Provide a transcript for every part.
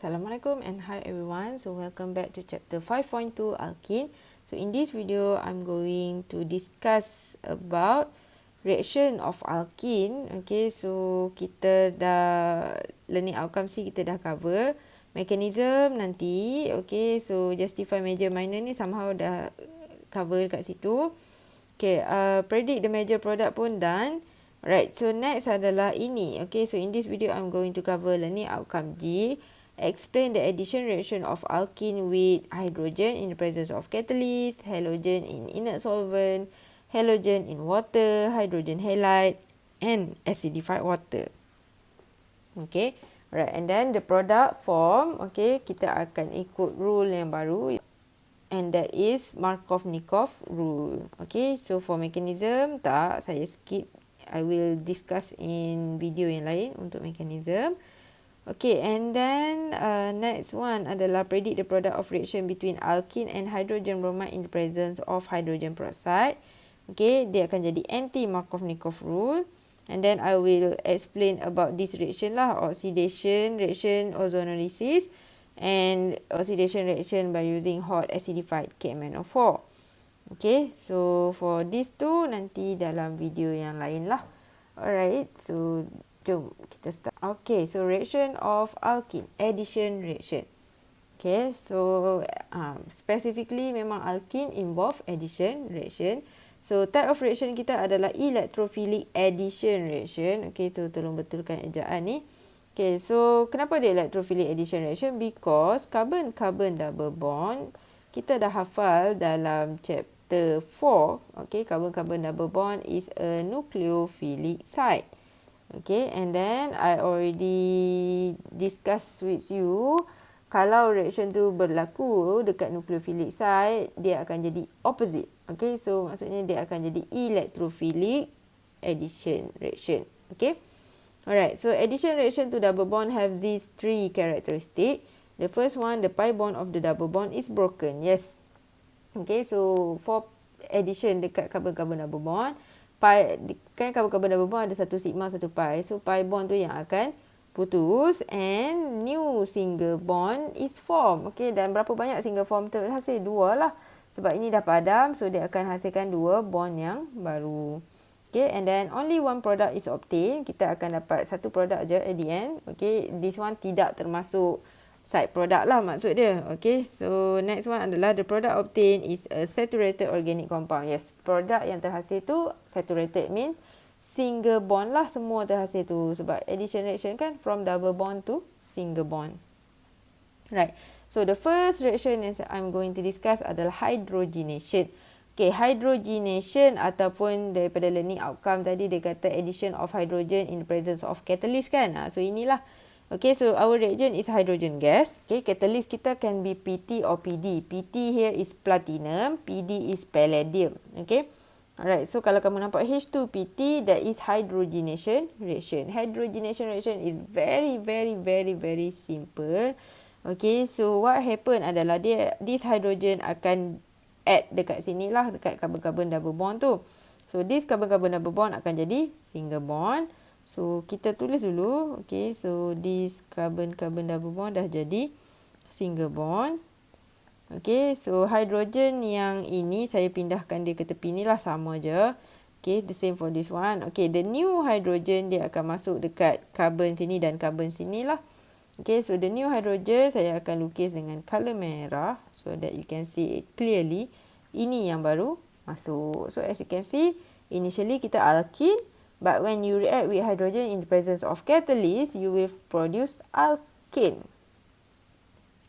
Assalamualaikum and hi everyone. So welcome back to chapter 5.2 Alkene. So in this video, I'm going to discuss about reaction of alkene. Okay, so kita dah learning outcome C kita dah cover. Mechanism nanti. Okay, so justify major minor ni somehow dah cover kat situ. Okay, predict the major product pun done. Right, so next adalah ini. Okay, so in this video, I'm going to cover learning outcome G. Explain the addition reaction of alkene with hydrogen in the presence of catalyst, halogen in inert solvent, halogen in water, hydrogen halide, and acidified water. Okay, right, and then the product form, okay, kita akan ikut rule yang baru, and that is Markov-Nikov rule. Okay, so for mechanism, tak, saya skip. I will discuss in video yang lain untuk mechanism. Okay, and then next one adalah predict the product of reaction between alkene and hydrogen bromide in the presence of hydrogen peroxide. Okay, dia akan jadi anti-Markov-Nikov rule. And then I will explain about this reaction lah, oxidation reaction, ozonolysis, and oxidation reaction by using hot acidified KMnO4. Okay, so for these two nanti dalam video yang lain lah. Alright, so jom kita start. Okay, so reaction of alkene, addition reaction. Okay, so specifically memang alkene involve addition reaction. So type of reaction kita adalah electrophilic addition reaction. Okay, so tolong betulkan ejaan ni. Okay, so kenapa dia electrophilic addition reaction? Because carbon-carbon double bond kita dah hafal dalam chapter 4. Okay, carbon-carbon double bond is a nucleophilic site. Okay, and then I already discuss with you, kalau reaction tu berlaku dekat nucleophilic site, dia akan jadi opposite. Okay, so maksudnya dia akan jadi electrophilic addition reaction. Okay, alright, so addition reaction to double bond have these three characteristics. The first one, the pi bond of the double bond is broken. Yes. Okay, so for addition dekat carbon-carbon double bond, pi, kan carbon-carbon double bond ada satu sigma, satu pi. So pi bond tu yang akan putus and new single bond is formed. Okay, dan berapa banyak single form terhasil? Dua lah. Sebab ini dah padam, so dia akan hasilkan dua bond yang baru. Okay, and then only one product is obtained. Kita akan dapat satu produk je at the end. Okay, this one tidak termasuk side product lah maksud dia. Okay, so next one adalah the product obtained is a saturated organic compound. Yes, produk yang terhasil tu saturated mean single bond lah semua terhasil tu. Sebab addition reaction kan from double bond to single bond. Right, so the first reaction yang I'm going to discuss adalah hydrogenation. Okay, hydrogenation ataupun daripada learning outcome tadi dia kata addition of hydrogen in the presence of catalyst kan. So inilah. Okay, so our reagent is hydrogen gas. Okay, catalyst kita can be PT or PD. PT here is platinum, PD is palladium. Okay, alright, so kalau kamu nampak H2PT, that is hydrogenation reaction. Hydrogenation reaction is very simple. Okay, so what happen adalah this hydrogen akan add dekat sini lah, dekat carbon-carbon double bond tu. So this carbon-carbon double bond akan jadi single bond. So kita tulis dulu. Okay, so this carbon-carbon double bond dah jadi single bond. Okay, so hydrogen yang ini saya pindahkan dia ke tepi ni lah, sama je. Okay, the same for this one. Okay, the new hydrogen dia akan masuk dekat carbon sini dan carbon sini lah. Okay, so the new hydrogen saya akan lukis dengan colour merah so that you can see it clearly. Ini yang baru masuk. So as you can see, initially kita alkene. But when you react with hydrogen in the presence of catalyst, you will produce alkane.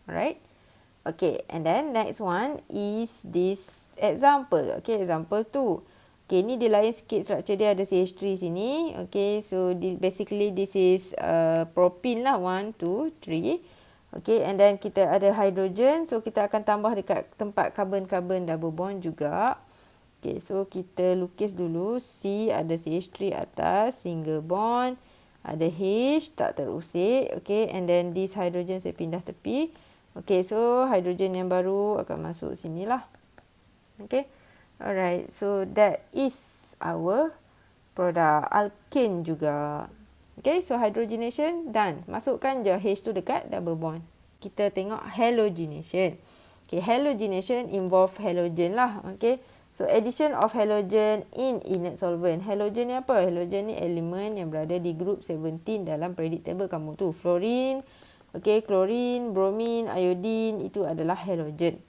Alright? Okay, and then next one is this example. Okay, example 2. Okay, ni dia lain sikit structure dia, ada CH3 sini. Okay, so basically this is propene lah, 1, 2, 3. Okay, and then kita ada hydrogen. So kita akan tambah dekat tempat carbon-carbon double bond juga. Okay, so kita lukis dulu. C ada CH3 atas, single bond. Ada H, tak terusik. Okay, and then this hydrogen saya pindah tepi. Okay, so hydrogen yang baru akan masuk sini lah. Okay, alright. So that is our product. Alkane juga. Okay, so hydrogenation done. Masukkan je H tu dekat double bond. kita tengok halogenation. Okay, halogenation involve halogen lah. Okay, so addition of halogen in inert solvent. Halogen ni apa? Halogen ni elemen yang berada di group 17 dalam periodic table kamu tu. Fluorine, okay, chlorine, bromine, iodine, itu adalah halogen.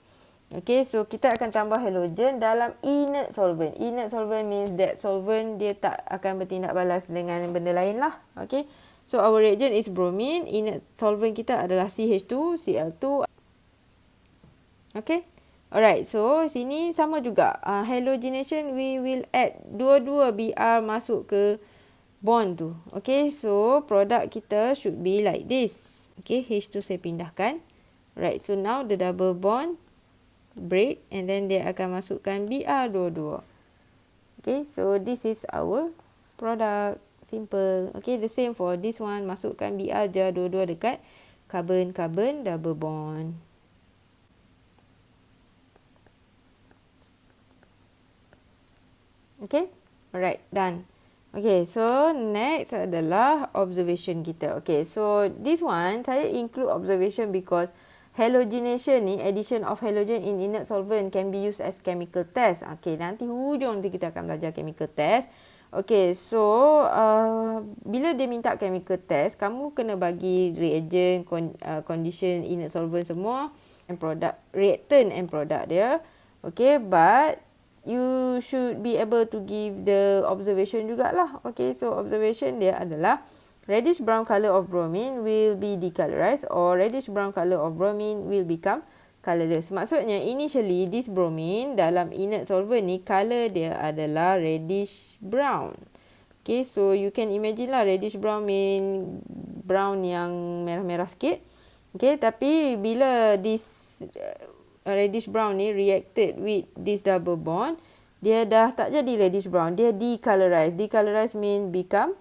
Okay, so kita akan tambah halogen dalam inert solvent. Inert solvent means that solvent dia tak akan bertindak balas dengan benda lain lah. Okay, so our reagent is bromine. Inert solvent kita adalah CH2, Cl2. Okay, alright, so sini sama juga. Halogenation we will add dua-dua Br masuk ke bond tu. Okay, so produk kita should be like this. Okay, H2 saya pindahkan. Right, so now the double bond break and then dia akan masukkan Br dua-dua. Okay, so this is our product. Simple. Okay, the same for this one. Masukkan Br je dua-dua dekat carbon-carbon double bond. Okay, alright, done. Okay, so next adalah observation kita. Okay, so this one saya include observation because halogenation ni, addition of halogen in inert solvent can be used as chemical test. Okay, nanti hujung nanti kita akan belajar chemical test. Okay, so bila dia minta chemical test, kamu kena bagi reagent, condition, inert solvent semua, and product, reactant and product dia. Okay, but you should be able to give the observation jugalah. Okay, so observation dia adalah reddish brown color of bromine will be decolorized or reddish brown color of bromine will become colorless. Maksudnya initially this bromine dalam inert solvent ni color dia adalah reddish brown. Okay, so you can imagine lah reddish brown mean brown yang merah-merah sikit. Okay, tapi bila this reddish brown ni reacted with this double bond, dia dah tak jadi reddish brown, dia decolorize. Decolorize mean become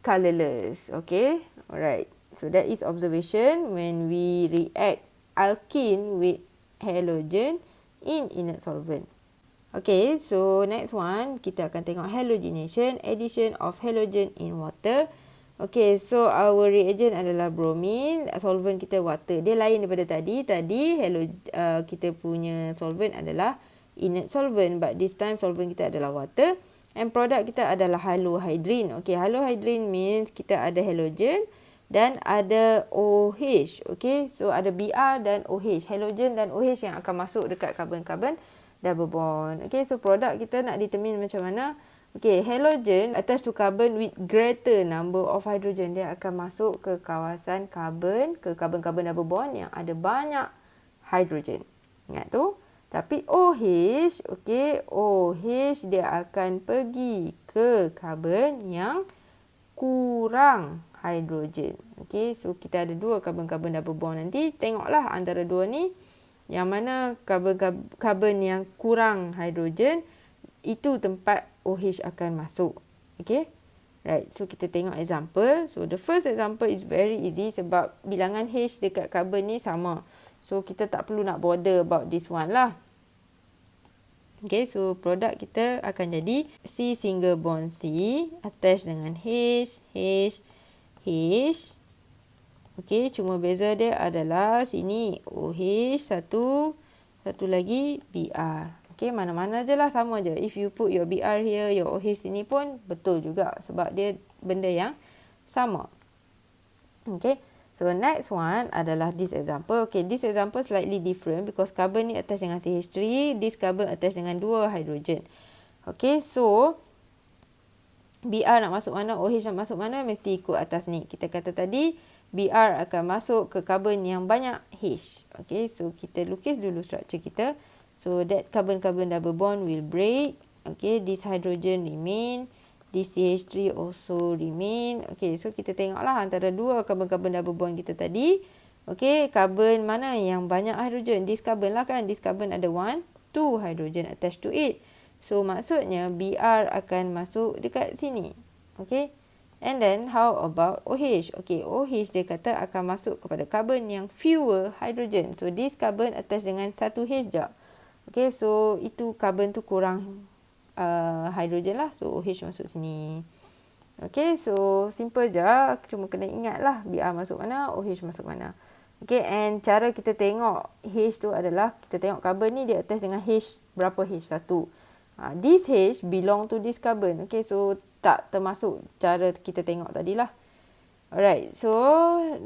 colorless. Okay, alright, so that is observation when we react alkene with halogen in inert solvent. Okay, so next one kita akan tengok halogenation, addition of halogen in water. Okay, so our reagent adalah bromine, solvent kita water. Dia lain daripada tadi. Tadi kita punya solvent adalah inert solvent, but this time solvent kita adalah water. And product kita adalah halohydrin. Okay, halohydrin means kita ada halogen dan ada OH. Okay, so ada Br dan OH. Halogen dan OH yang akan masuk dekat carbon-carbon double bond. Okay, so produk kita nak determine macam mana. Okay, halogen attached to carbon with greater number of hydrogen. Dia akan masuk ke kawasan carbon, ke carbon-carbon double bond yang ada banyak hydrogen. Ingat tu. Tapi OH, okay, OH dia akan pergi ke carbon yang kurang hydrogen. Okay, so kita ada dua carbon-carbon double bond. Nanti tengoklah antara dua ni, yang mana carbon yang kurang hydrogen, itu tempat OH akan masuk. Okay, right, so kita tengok example. So the first example is very easy sebab bilangan H dekat carbon ni sama. So kita tak perlu nak bother about this one lah. Okay, so produk kita akan jadi C single bond C attach dengan H, H, H. Okay, cuma beza dia adalah sini OH satu lagi Br. Okay, mana-mana je lah sama je. If you put your Br here, your OH sini pun betul juga sebab dia benda yang sama. Okay, so next one adalah this example. Okay, this example slightly different because carbon ni attach dengan CH3, this carbon attach dengan dua hydrogen. Okay, so Br nak masuk mana, OH nak masuk mana, mesti ikut atas ni. Kita kata tadi Br akan masuk ke carbon yang banyak H. Okay, so kita lukis dulu structure kita. So that carbon-carbon double bond will break. Okay, this hydrogen remain. This CH3 also remain. Okay, so kita tengoklah antara dua carbon-carbon double bond kita tadi. Okay, carbon mana yang banyak hydrogen? This carbon lah kan. This carbon ada 1, 2 hydrogen attached to it. So maksudnya Br akan masuk dekat sini. Okay, and then how about OH? Okay, OH dia kata akan masuk kepada carbon yang fewer hydrogen. So this carbon attached dengan satu H je. Okay, so itu carbon tu kurang hydrogen lah. So OH masuk sini. Okay, so simple je. Cuma kena ingat lah Br masuk mana, OH masuk mana. Okay, and cara kita tengok H tu adalah kita tengok carbon ni dia attach dengan H berapa H1. This H belong to this carbon. Okay, so tak termasuk cara kita tengok tadilah. Alright, so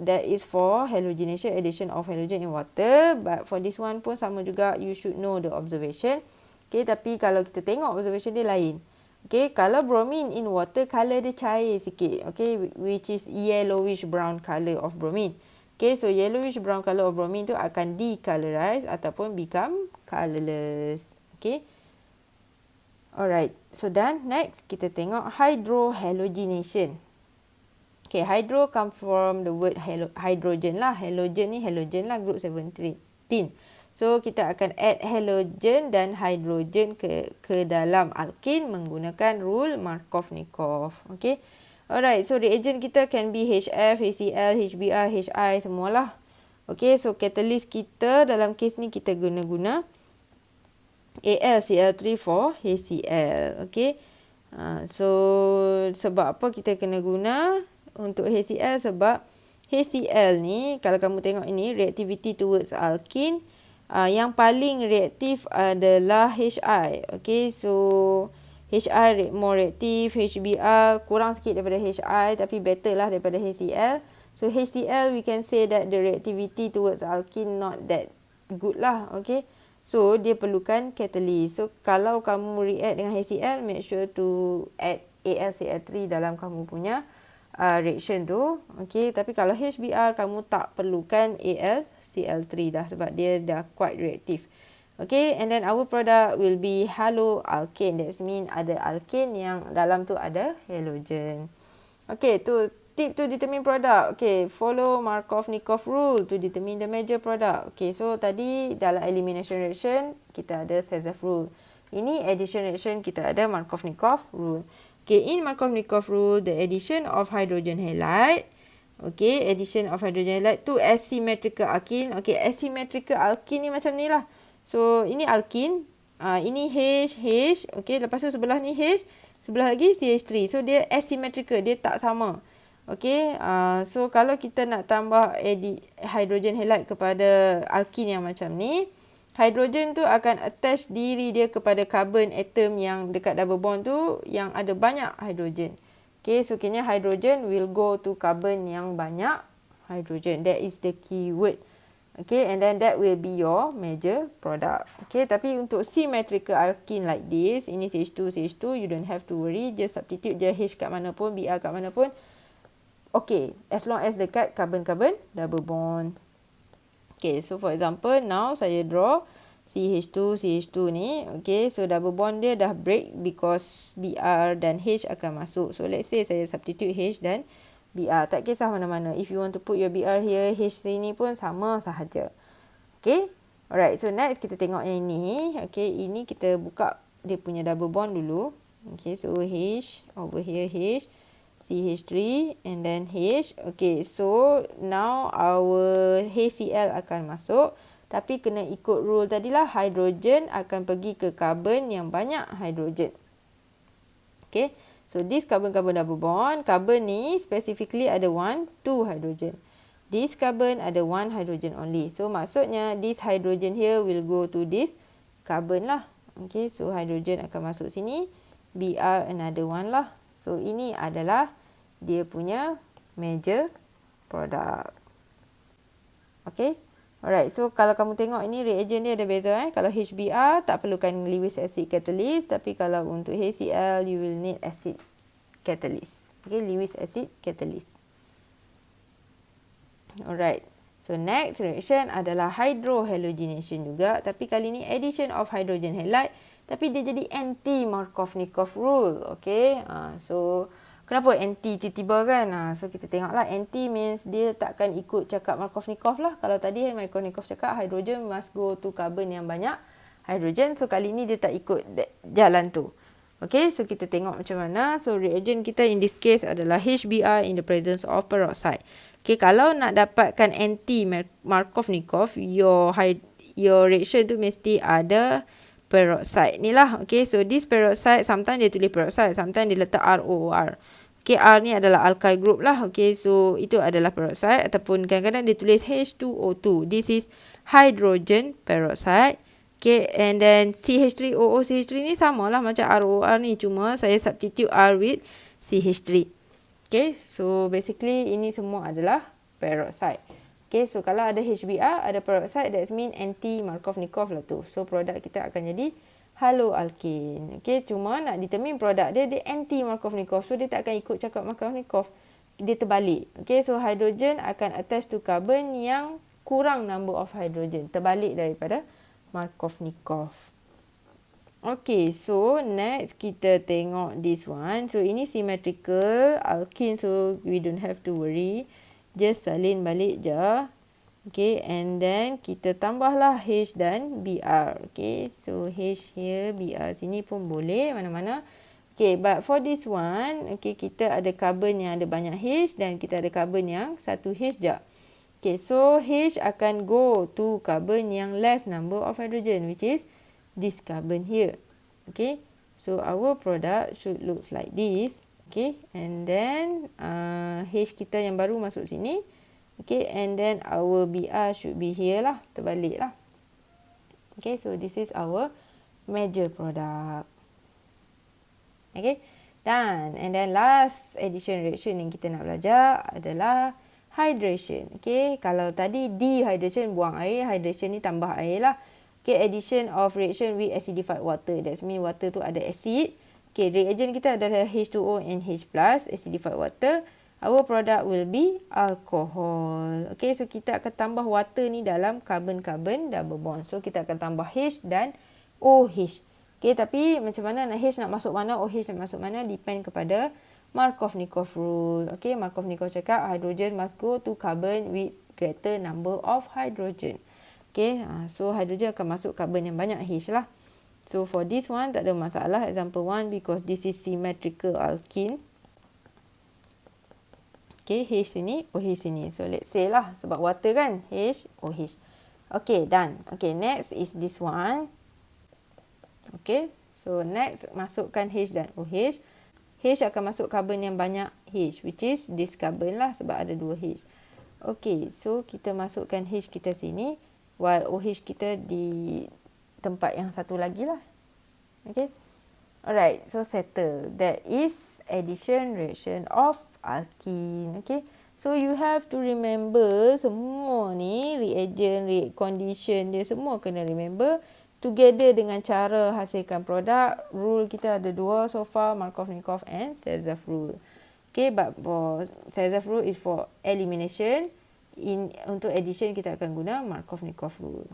that is for halogenation, addition of halogen in water. But for this one pun sama juga, you should know the observation. Okay, tapi kalau kita tengok observation dia lain. Okay, kalau bromine in water, colour dia cair sikit. Okay, which is yellowish brown colour of bromine. Okay, so yellowish brown colour of bromine tu akan decolorize ataupun become colourless. Okay. Alright, so done. Next, kita tengok hydrohalogenation. Okay, hydro come from the word hydrogen lah. Halogen ni halogen lah, group 17. So, kita akan add halogen dan hydrogen ke dalam alkene menggunakan rule Markov-Nikov. Okay. Alright, so reagent kita can be HF, HCl, HBr, HI semualah. Okay, so catalyst kita dalam kes ni kita guna AlCl3 for HCl. Okay. So, sebab apa kita kena guna untuk HCl? Sebab HCl ni, kalau kamu tengok ini, reactivity towards alkene, yang paling reaktif adalah HI. Okay, so HI more reaktif, HBr kurang sikit daripada HI tapi better lah daripada HCl. So HCl we can say that the reactivity towards alkene not that good lah. Okay, so dia perlukan catalyst. So kalau kamu react dengan HCl, make sure to add AlCl3 dalam kamu punya reaction tu. Okay, tapi kalau HBr kamu tak perlukan AlCl3 dah sebab dia dah quite reactive. Okay, and then our product will be haloalkane. That means ada alkane yang dalam tu ada halogen. Okay, tu tip to determine product. Okay, follow Markov-Nikov rule to determine the major product. Okay, so tadi dalam elimination reaction kita ada Sazov rule. Ini addition reaction kita ada Markov-Nikov rule. Okay, in Markov-Nikov rule, the addition of hydrogen halide. Okay, addition of hydrogen halide to asymmetrical alkene. Okay, asymmetrical alkene ni macam ni lah. So, ini alkene. Ini H. Okay, lepas tu sebelah ni H. Sebelah lagi CH3. So, dia asymmetrical. Dia tak sama. Okay, so kalau kita nak tambah hydrogen halide kepada alkene yang macam ni, hydrogen tu akan attach diri dia kepada carbon atom yang dekat double bond tu yang ada banyak hydrogen. Okay, so kini hydrogen will go to carbon yang banyak hydrogen. That is the keyword. Okay, and then that will be your major product. Okay, tapi untuk symmetrical alkene like this, ini CH2, you don't have to worry. Just substitute je H kat mana pun, Br kat mana pun. Okay, as long as dekat carbon-carbon double bond. Okay, so for example, now saya draw CH2 ni. Okay, so double bond dia dah break because Br dan H akan masuk. So let's say saya substitute H dan Br. Tak kisah mana-mana. If you want to put your Br here, H sini pun sama sahaja. Okay. Alright. So next kita tengok yang ini. Okay. Ini kita buka dia punya double bond dulu. Okay. So H. Over here H. CH3. And then H. Okay. So now our HCl akan masuk. Tapi kena ikut rule tadilah. Hydrogen akan pergi ke carbon yang banyak hydrogen. Okay. So, this carbon-carbon double bond, carbon ni specifically ada 1, 2 hydrogen. This carbon ada 1 hydrogen only. So, maksudnya this hydrogen here will go to this carbon lah. Okay, so hydrogen akan masuk sini. Br another 1 lah. So, ini adalah dia punya major product. Okay. Alright, so kalau kamu tengok ini reagent dia ada beza. Kalau HBr tak perlukan Lewis acid catalyst. Tapi kalau untuk HCl, you will need acid catalyst. Okay, Lewis acid catalyst. Alright, so next reaction adalah hydrohalogenation juga. Tapi kali ni addition of hydrogen halide. Tapi dia jadi anti-Markov-Nikov rule. Okay, so kenapa anti tiba-tiba kan? So kita tengoklah, anti means dia takkan ikut cakap Markov-Nikov lah. Kalau tadi Markov-Nikov cakap hydrogen must go to carbon yang banyak hydrogen. So kali ni dia tak ikut jalan tu. Okay, so kita tengok macam mana. So reagent kita in this case adalah HBr in the presence of peroxide. Okay, kalau nak dapatkan anti Markov-Nikov, your reaction tu mesti ada peroxide ni lah. Okay, so this peroxide, sometimes dia tulis peroxide, sometimes dia letak ROR. Okay, R ni adalah alkyl group lah. Okay, so itu adalah peroxide ataupun kadang-kadang dia tulis H2O2. This is hydrogen peroxide. Okay, and then CH3OO, CH3 ni sama lah macam ROR ni. Cuma saya substitute R with CH3. Okay, so basically ini semua adalah peroxide. Okay, so kalau ada HBr, ada peroxide, that mean anti-Markovnikov lah tu. So produk kita akan jadi haloalkin. Okay, cuma nak determine produk dia, dia anti-Markovnikov. So dia tak akan ikut cakap Markovnikov. Dia terbalik. Okay, so hydrogen akan attach to carbon yang kurang number of hydrogen. Terbalik daripada Markovnikov. Okay, so next kita tengok this one. So ini symmetrical alkene, so we don't have to worry. Just salin balik je. Okay, and then kita tambahlah H dan Br. Okay, so H here, Br sini pun boleh, mana-mana. Okay, but for this one, okay, kita ada carbon yang ada banyak H dan kita ada carbon yang satu H je. Okay, so H akan go to carbon yang less number of hydrogen, which is this carbon here. Okay, so our product should looks like this. Okay, and then H kita yang baru masuk sini. Okay, and then our Br should be here lah, terbalik lah. Okay, so this is our major product. Okay, done. And then last addition reaction yang kita nak belajar adalah hydration. Okay, kalau tadi dehydration buang air, hydration ni tambah air lah. Okay, addition of reaction with acidified water. That means water tu ada acid. Okay, reagent kita adalah H2O and H+, acidified water. Our product will be alcohol. Okay, so kita akan tambah water ni dalam carbon-carbon double bond. So, kita akan tambah H dan OH. Okay, tapi macam mana nak H nak masuk mana, OH nak masuk mana, depend kepada Markovnikov rule. Okay, Markovnikov cakap hydrogen must go to carbon with greater number of hydrogen. Okay, so hydrogen akan masuk carbon yang banyak H lah. So, for this one tak ada masalah. Example 1, because this is symmetrical alkene. Okay, H sini, OH sini. So, let's say lah, sebab water kan, H, OH. Okay, done. Okay, next is this one. Okay, so next masukkan H dan OH. H akan masuk carbon yang banyak H, which is this carbon lah, sebab ada 2 H. Okay, so kita masukkan H kita sini, while OH kita di tempat yang satu lagi lah. Okay. Alright, so settle. That is addition reaction of alkene. Okay. So you have to remember semua ni reagent, condition dia semua kena remember together dengan cara hasilkan produk. Rule kita ada 2 so far, Markovnikov and Selzev rule. Okay, but for Selzev rule is for elimination. Untuk addition kita akan guna Markovnikov rule.